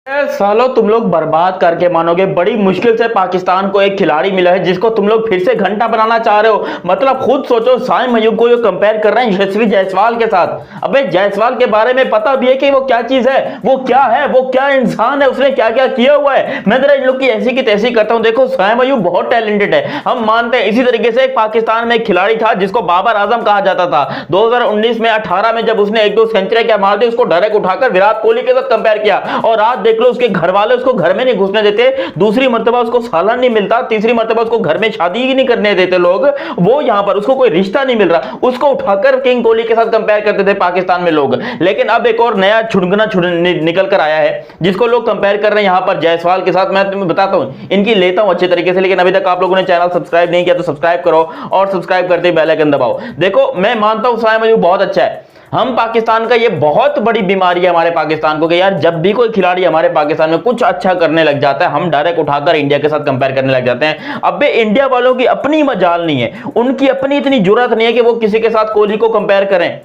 सालों तुम लोग बर्बाद करके मानोगे, बड़ी मुश्किल से पाकिस्तान को एक खिलाड़ी मिला है जिसको तुम लोग फिर से घंटा बनाना चाह रहे हो। मतलब खुद सोचो, साइम अयूब को जो कंपेयर कर रहे हैं यशस्वी जायसवाल के साथ। अबे जायसवाल के बारे में पता भी है कि वो क्या चीज है, वो क्या है, वो क्या इंसान है, उसने क्या क्या किया हुआ है। मैं जरा इन लोग की ऐसी की तैसी करता हूं। देखो साइम अयूब बहुत टैलेंटेड है, हम मानते हैं। इसी तरीके से पाकिस्तान में एक खिलाड़ी था जिसको बाबर आजम कहा जाता था। 2019 में 18 में जब उसने एक दो सेंचुरी क्या मार दी, उसको डायरेक्ट उठाकर विराट कोहली के साथ कंपेयर किया। और आज देख लो उसके घर वाले उसको घर में नहीं घुसने देते, दूसरी मर्तबा उसको सालन नहीं मिलता, तीसरी मर्तबा उसको घर में शादी ही नहीं करने देते लोग। वो यहां पर उसको कोई रिश्ता नहीं मिल रहा, उसको उठाकर किंग कोहली के साथ कंपेयर करते थे पाकिस्तान में लोग। लेकिन अब एक और नया छुड़गना निकल कर आया है जिसको लोग कंपेयर कर रहे हैं यहां पर जायसवाल के साथ। मैं तुम्हें बताता हूं, इनकी लेता हूं अच्छे तरीके से। लेकिन अभी तक आप लोगों ने चैनल सब्सक्राइब नहीं किया तो सब्सक्राइब करो और सब्सक्राइब करते ही बेल आइकन दबाओ। देखो मैं मानता हूं साइम अयूब बहुत अच्छा है। हम पाकिस्तान का ये बहुत बड़ी बीमारी है हमारे पाकिस्तान को कि यार जब भी कोई खिलाड़ी हमारे पाकिस्तान में कुछ अच्छा करने लग जाता है हम डायरेक्ट उठाकर इंडिया के साथ कंपेयर करने लग जाते हैं। अबे इंडिया वालों की अपनी मजाल नहीं है, उनकी अपनी इतनी जरूरत नहीं है कि वो किसी के साथ कोहली को कंपेयर करें।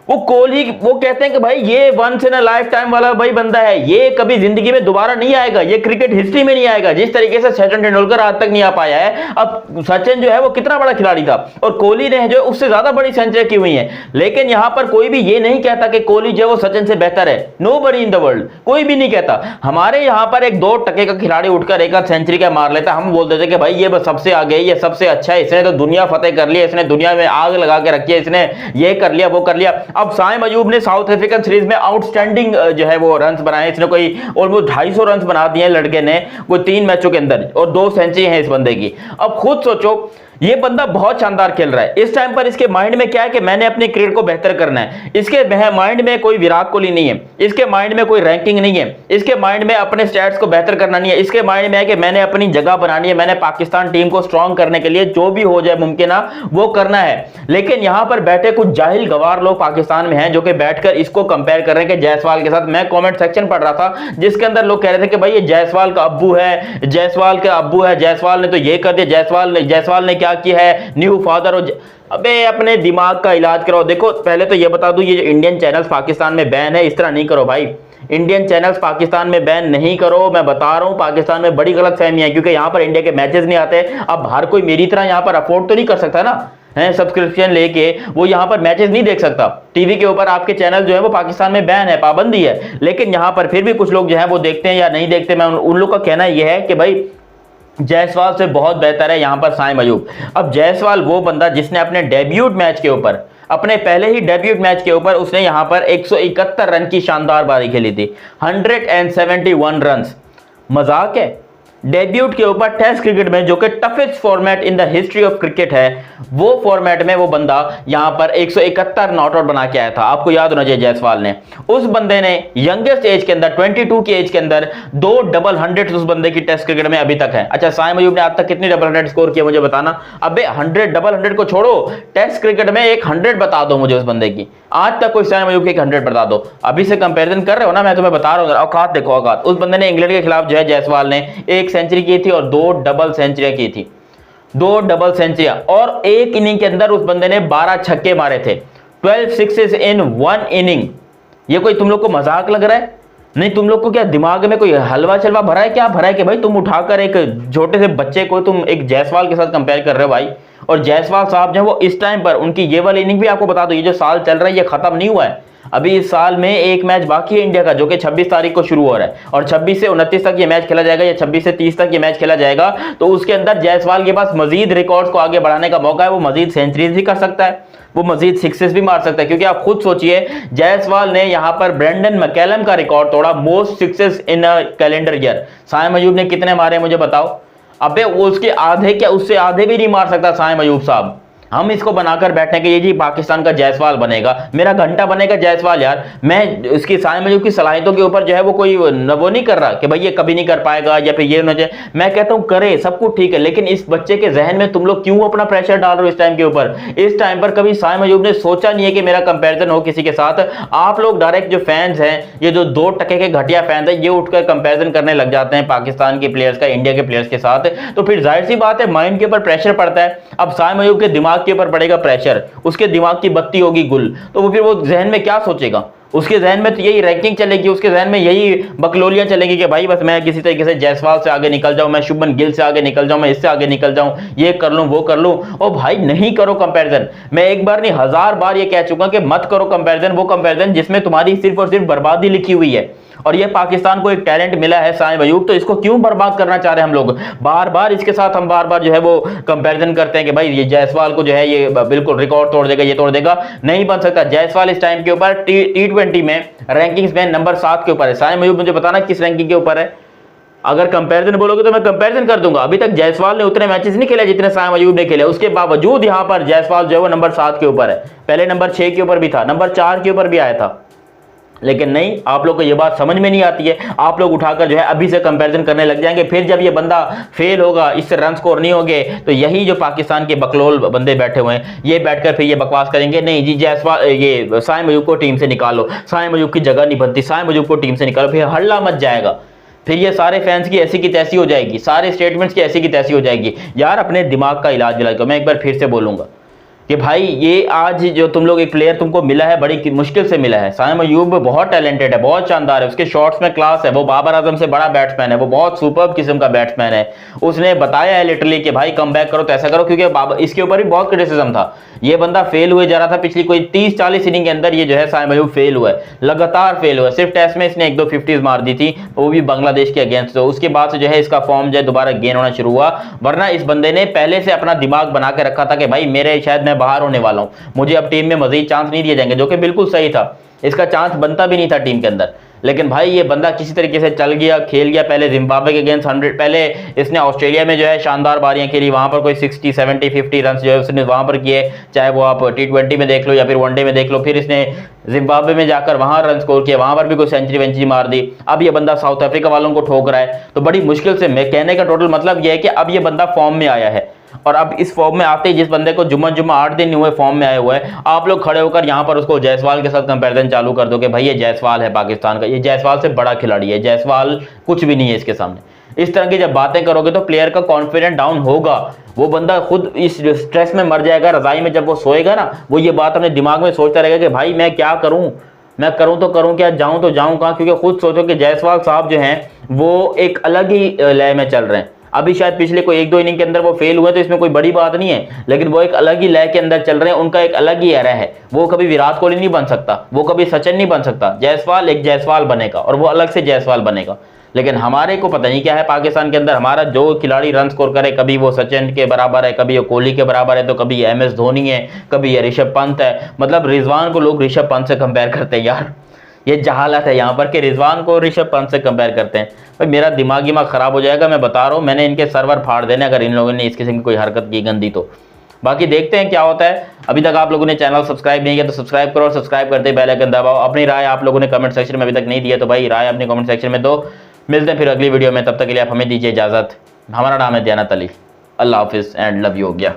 वो कोहली वो कहते हैं कि भाई ये once in a life time वाला भाई बंदा है, ये कभी जिंदगी में दोबारा नहीं आएगा, ये क्रिकेट हिस्ट्री में नहीं आएगा। जिस तरीके से सचिन तेंदुलकर आज तक नहीं आ पाया है। अब सचिन जो है वो कितना बड़ा खिलाड़ी था और कोहली ने जो उससे ज्यादा बड़ी सेंचुरी की हुई है। लेकिन यहां पर कोई भी ये नहीं कहता कि कोहली जो है वो सचिन से बेहतर है। नोबडी इन द वर्ल्ड, कोई भी नहीं कहता। हमारे यहां पर एक 2 टके का खिलाड़ी उठकर एक आध सेंचुरी का मार लेता, हम बोल देते कि भाई ये बस सबसे आगे, ये सबसे अच्छा है, इसने तो दुनिया फतेह कर लिया, इसने दुनिया में आग लगा के रखी है, इसने ये कर लिया वो कर लिया। अब साइम अयूब ने साउथ अफ्रीकन सीरीज में आउटस्टैंडिंग जो है वो रन्स बनाए, इसने कोई ऑलमोस्ट 250 रन्स बना दिए लड़के ने कोई 3 मैचों के अंदर, और 2 सेंचुरी है इस बंदे की। अब खुद सोचो ये बंदा बहुत शानदार खेल रहा है। इस टाइम पर इसके माइंड में क्या है कि मैंने अपने क्रिकेट को बेहतर करना है। इसके माइंड में कोई विराट कोहली नहीं है, इसके माइंड में कोई रैंकिंग नहीं है, इसके माइंड में अपने स्टैट्स को बेहतर करना नहीं है। इसके माइंड में है कि मैंने अपनी जगह बनानी है, मैंने पाकिस्तान टीम को स्ट्रांग करने के लिए जो भी हो जाए मुमकिन वो करना है। लेकिन यहां पर बैठे कुछ जाहिल गवार लोग पाकिस्तान में हैं जो कि बैठकर इसको कंपेयर कर रहे हैं कि जायसवाल के साथ। मैं कॉमेंट सेक्शन पढ़ रहा था जिसके अंदर लोग कह रहे थे कि भाई ये जायसवाल का अब्बू है, जायसवाल का अब्बू है, जायसवाल ने तो ये कर दिया, जायसवाल ने क्या किया है, न्यू फादर। अबे अपने दिमाग का इलाज कराओ। देखो पहले तो ये बता दूं, ये जो इंडियन चैनल्स पाकिस्तान में बैन है, इस तरह नहीं करो भाई। इंडियन चैनल्स पाकिस्तान में बैन नहीं करो, मैं बता रहा हूं पाकिस्तान में बड़ी गलतफहमी है क्योंकि यहां पर इंडिया के मैचेस नहीं आते। अब हर कोई मेरी तरह यहां पर अफोर्ड तो नहीं कर सकता ना, है सब्सक्रिप्शन लेके वो यहां पर मैचेस नहीं देख सकता। टीवी के ऊपर आपके चैनल जो है वो पाकिस्तान में बैन है, पाबंदी है। लेकिन यहां पर फिर भी कुछ लोग जो है वो देखते हैं या नहीं देखते। मैं उन लोग का कहना यह है कि भाई जायसवाल से बहुत बेहतर है यहां पर साइम अयूब। अब जायसवाल वो बंदा जिसने अपने डेब्यूट मैच के ऊपर, अपने पहले ही डेब्यूट मैच के ऊपर उसने यहां पर 171 रन की शानदार पारी खेली थी, 171 रन। मजाक है? डेब्यूट के ऊपर टेस्ट क्रिकेट में जो कि toughest format in the history of cricket है, वो फॉर्मेट में वो बंदा यहां पर 171 नॉट आउट बना के आया था। आपको याद होना चाहिए जायसवाल ने, उस बंदे ने यंगेस्ट एज के अंदर 22 की एज के अंदर 2 डबल 100 उस बंदे की टेस्ट क्रिकेट में अभी तक है। अच्छा साइम अयूब ने आज तक कितनी डबल 100 स्कोर किया मुझे बताना। अबे 100 डबल 100 को छोड़ो, टेस्ट क्रिकेट में एक 100 बता दो मुझे उस बंदे की। आज तक कोई साइम अयूब की 100 बता दो। अभी से कंपैरिजन कर रहे हो ना, मैं तुम्हें बता रहा हूं, औकात देखो औकात। उस बंदे ने इंग्लैंड के खिलाफ जो है जायसवाल ने 1 सेंचुरी की थी और 2 डबल सेंचुरियां की थी, 2 डबल सेंचुरियां, और एक इनिंग के अंदर उस बंदे ने 12 छक्के मारे थे, 12 सिक्सेस इन 1 इनिंग। ये कोई तुम लोग को मजाक लग रहा है? नहीं, तुम लोग को क्या दिमाग में कोई हलवा चलवा भरा है, क्या भरा है कि भाई तुम उठाकर एक छोटे से बच्चे को तुम एक जायसवाल के साथ कंपेयर कर रहे हो भाई। और जायसवाल साहब जो है वो इस टाइम पर उनकी ये वाली इनिंग भी आपको बता दो, ये जो साल चल रहा है ये खत्म नहीं हुआ है। अभी इस साल में एक मैच बाकी है इंडिया का जो कि 26 तारीख को शुरू हो रहा है और 26 से 29 तक ये मैच खेला जाएगा या 26 से 30 तक ये मैच खेला जाएगा। तो उसके अंदर जायसवाल के पास मजीद रिकॉर्ड्स को आगे बढ़ाने का मौका है। वो मजीद सेंचुरीज भी कर सकता है, वो मजीद सिक्सेस भी मार सकता है। क्योंकि आप खुद सोचिए जायसवाल ने यहां पर ब्रेंडन मैकलम का रिकॉर्ड तोड़ा, most sixes in a calendar year. Saim Ayub ने कितने मारे मुझे बताओ? अबे वो उसके आधे, क्या उससे आधे भी नहीं मार सकता साइम अयूब साहब। हम इसको बनाकर बैठने के ये जी पाकिस्तान का जायसवाल बनेगा, मेरा घंटा बनेगा जायसवाल। यार मैं इसकी साइम अयूब की सलाहियतों के ऊपर जो है वो कोई वो नहीं कर रहा कि भाई ये कभी नहीं कर पाएगा या फिर ये न जाए। मैं कहता हूं करे, सब कुछ ठीक है, लेकिन इस बच्चे के जहन में तुम लोग क्यों अपना प्रेशर डाल रहे हो इस टाइम के ऊपर? इस टाइम पर कभी साइम अयूब ने सोचा नहीं है कि मेरा कंपेरिजन हो किसी के साथ। आप लोग डायरेक्ट जो फैंस हैं, ये जो 2 टके के घटिया फैंस हैं, ये उठकर कंपेरिजन करने लग जाते हैं पाकिस्तान के प्लेयर्स का इंडिया के प्लेयर्स के साथ। तो फिर जाहिर सी बात है माइंड के ऊपर प्रेशर पड़ता है। अब साइम अयूब के दिमाग के ऊपर पड़ेगा प्रेशर, उसके दिमाग की बत्ती होगी गुल, तो वो फिर वो जहन में क्या सोचेगा? उसके जहन में तो यही रैंकिंग चलेगी, उसके जहन में यही बकलोलियां चलेंगी कि भाई बस मैं किसी तरीके से जायसवाल से आगे निकल जाऊं, मैं शुभमन गिल से आगे निकल जाऊं, मैं इससे आगे निकल जाऊं, ये कर लूं वो कर लूं। ओ भाई नहीं करो कंपैरिजन। मैं एक बार नहीं 1000 बार ये कह चुका कि मत करो कंपैरिजन, वो कंपैरिजन जिसमें तुम्हारी सिर्फ और सिर्फ बर्बादी लिखी हुई है। और ये पाकिस्तान को एक टैलेंट मिला है साइम अयूब, तो इसको क्यों बर्बाद करना चाह रहे हैं हम लोग। बार बार इसके साथ हम बार बार जो है वो कंपैरिजन करते हैं कि भाई ये जायसवाल को जो है ये बिल्कुल रिकॉर्ड तोड़ देगा, ये तोड़ देगा। नहीं बन सकता। जायसवाल इस टाइम के ऊपर T20 में रैंकिंग्स में नंबर 7 के ऊपर है। साइम अयूब मुझे बताना किस रैंकिंग के ऊपर है। अगर कंपैरिजन बोलोगे तो मैं कंपैरिजन कर दूंगा। अभी तक जायसवाल ने उतने मैचेस नहीं खेले जितने साइम अयूब ने खेले, उसके बावजूद यहां पर जायसवाल जो है वो नंबर 7 के ऊपर है। पहले नंबर 6 के ऊपर भी था, नंबर 4 के ऊपर भी आया था। लेकिन नहीं, आप लोग को ये बात समझ में नहीं आती है। आप लोग उठाकर जो है अभी से कंपैरिजन करने लग जाएंगे। फिर जब ये बंदा फेल होगा, इससे रन स्कोर नहीं होंगे, तो यही जो पाकिस्तान के बकलोल बंदे बैठे हुए हैं ये बैठकर फिर ये बकवास करेंगे, नहीं जी जायसवाल ये साइम अयूब को टीम से निकालो, साइम अयूब की जगह नहीं बनती, साइम अयूब को टीम से निकालो। फिर हल्ला मच जाएगा। फिर ये सारे फैंस की ऐसी की तैसी हो जाएगी, सारे स्टेटमेंट्स की ऐसी की तैसी हो जाएगी। यार अपने दिमाग का इलाज दिला दो। मैं एक बार फिर से बोलूंगा कि भाई ये आज जो तुम लोग एक प्लेयर तुमको मिला है, बड़ी मुश्किल से मिला है। साइम अयूब बहुत टैलेंटेड है, बहुत शानदार है, उसके शॉट्स में क्लास है, वो बाबर आजम से बड़ा बैट्समैन है, वो बहुत सुपर्ब किस्म का बैट्समैन है। उसने बताया है लिटरली कि भाई कम बैक करो तो ऐसा करो, क्योंकि इसके ऊपर भी बहुत क्रिटिसिज्म था। ये बंदा फेल हुए जा रहा था पिछली कोई 30-40 इनिंग के अंदर। ये जो है साइम अयूब फेल हुआ है, लगातार फेल हुआ है। सिर्फ टेस्ट में इसने 1-2 50s मार दी थी, वो भी बांग्लादेश के अगेंस्ट। तो उसके बाद से जो है इसका फॉर्म जो है दोबारा गेन होना शुरू हुआ। वरना इस बंदे ने पहले से अपना दिमाग बना के रखा था कि भाई मेरे शायद मैं बाहर होने वाला हूं, मुझे अब टीम में मजीद चांस नहीं दिए जाएंगे, जो कि बिल्कुल सही था। इसका चांस बनता भी नहीं था टीम के अंदर। लेकिन भाई ये बंदा किसी तरीके से चल गया, खेल गया। पहले जिम्बाब्वे के अगेंस्ट 100, पहले इसने ऑस्ट्रेलिया में जो है शानदार बारियां खेली, वहां पर कोई 60, 70, 50 रन जो है उसने वहां पर किए। चाहे वो आप T20 में देख लो या फिर वनडे में देख लो। फिर इसने जिम्बाब्वे में जाकर वहां रन स्कोर किया, वहां पर भी कोई सेंचुरी मार दी। अब ये बंदा साउथ अफ्रीका वालों को ठोक रहा है। तो बड़ी मुश्किल से, मैं कहने का टोटल मतलब यह है कि अब ये बंदा फॉर्म में आया है। और अब इस फॉर्म में आते ही जिस बंदे को जुम्मा 8 दिन हुए फॉर्म में आए हुए हैं, आप लोग खड़े होकर यहां पर उसको जायसवाल के साथ कंपैरिजन चालू कर दो कि भाई ये जायसवाल है पाकिस्तान का, ये जायसवाल से बड़ा खिलाड़ी है, जायसवाल कुछ भी नहीं है इसके सामने। इस तरह की जब बातें करोगे तो प्लेयर का कॉन्फिडेंस डाउन होगा। वो बंदा खुद इस स्ट्रेस में मर जाएगा, रजाई में जब वो सोएगा ना, वो ये बात अपने दिमाग में सोचता रहेगा कि भाई मैं क्या करूं, मैं करूं तो करूं क्या, जाऊं तो जाऊं कहां। क्योंकि खुद सोचो कि जायसवाल साहब जो हैं वो एक अलग ही लय में चल रहे हैं। अभी शायद पिछले कोई 1-2 इनिंग के अंदर वो फेल हुए तो इसमें कोई बड़ी बात नहीं है, लेकिन वो एक अलग ही लय के अंदर चल रहे हैं। उनका एक अलग ही एरा है। वो कभी विराट कोहली नहीं बन सकता, वो कभी सचिन नहीं बन सकता। जायसवाल एक जायसवाल बनेगा और वो अलग से जायसवाल बनेगा। लेकिन हमारे को पता नहीं क्या है पाकिस्तान के अंदर, हमारा जो खिलाड़ी रन स्कोर करे, कभी वो सचिन के बराबर है, कभी वो कोहली के बराबर है, तो कभी MS धोनी है, कभी ये ऋषभ पंत है। मतलब रिजवान को लोग ऋषभ पंत से कंपेयर करते हैं। यार ये जहालत है यहाँ पर कि रिजवान को ऋषभ पंत से कंपेयर करते हैं। भाई मेरा दिमाग खराब हो जाएगा, मैं बता रहा हूँ। मैंने इनके सर्वर फाड़ देने अगर इन लोगों ने इस किस्म की कोई हरकत की गंदी तो। बाकी देखते हैं क्या होता है। अभी तक आप लोगों ने चैनल सब्सक्राइब नहीं किया तो सब्सक्राइब करो और सब्सक्राइब करते बेल आइकन दबाओ। अपनी राय आप लोगों ने कमेंट सेक्शन में अभी तक नहीं दिया तो भाई राय अपने कमेंट सेक्शन में दो। मिलते हैं फिर अगली वीडियो में, तब तक के लिए आप हमें दीजिए इजाजत। हमारा नाम है दयानत अली। अल्लाह हाफिज़ एंड लव यू हो गया।